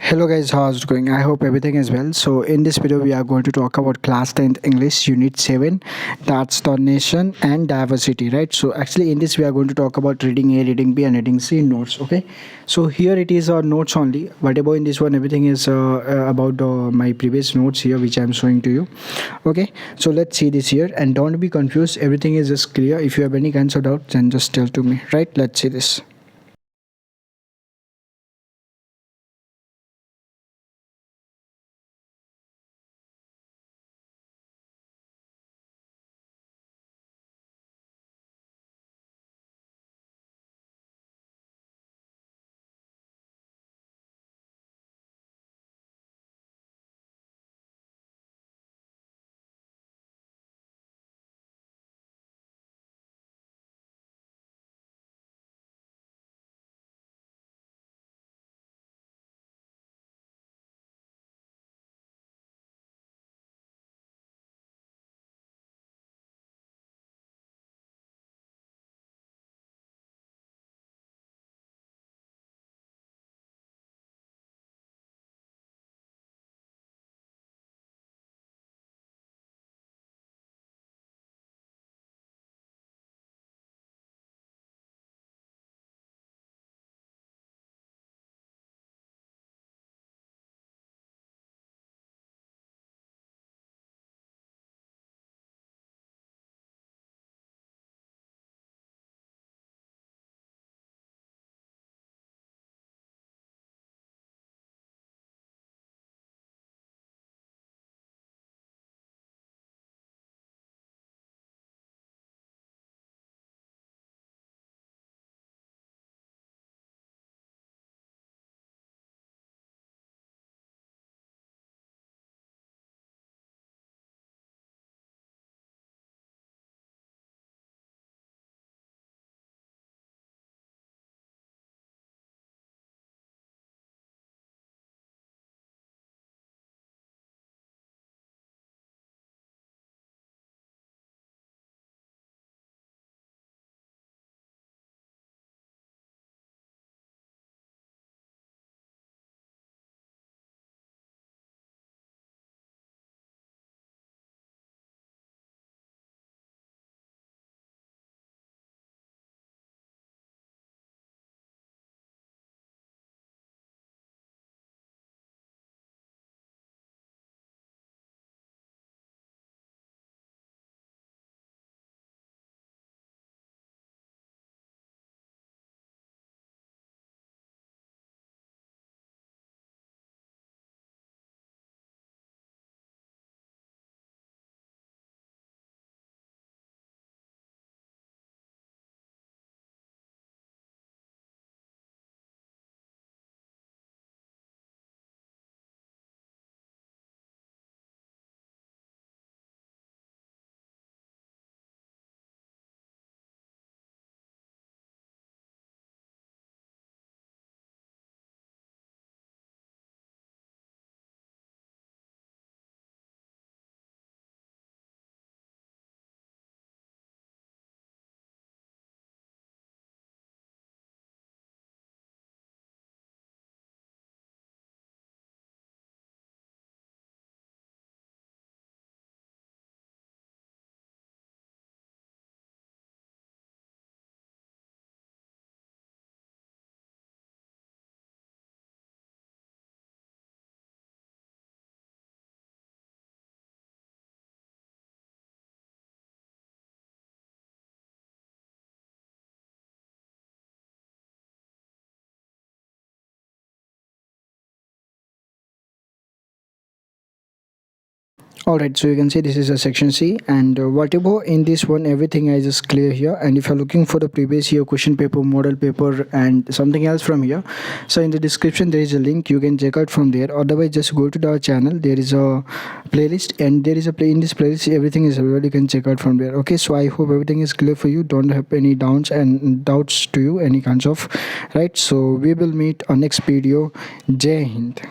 Hello guys, how's it going? I hope everything is well. So in this video we are going to talk about class 10th English unit 7, that's the nation and diversity, right? So actually in this we are going to talk about reading A, reading B and reading C notes, okay? So here it is notes only. Whatever in this one everything is about my previous notes here which I am showing to you. Okay? So let's see this here and don't be confused. Everything is just clear. If you have any kinds of doubt then just tell to me, right? Let's see this. Alright, so you can see this is a section C and whatever in this one everything is just clear here, and if you're looking for the previous year question paper, model paper and something else from here, so in the description there is a link, you can check out from there. Otherwise just go to our channel, there is a playlist and there is a play in this playlist, everything is available, you can check out from there. Okay, so I hope everything is clear for you, don't have any doubts to you, any kinds of, right? So we will meet on next video. Jai Hind.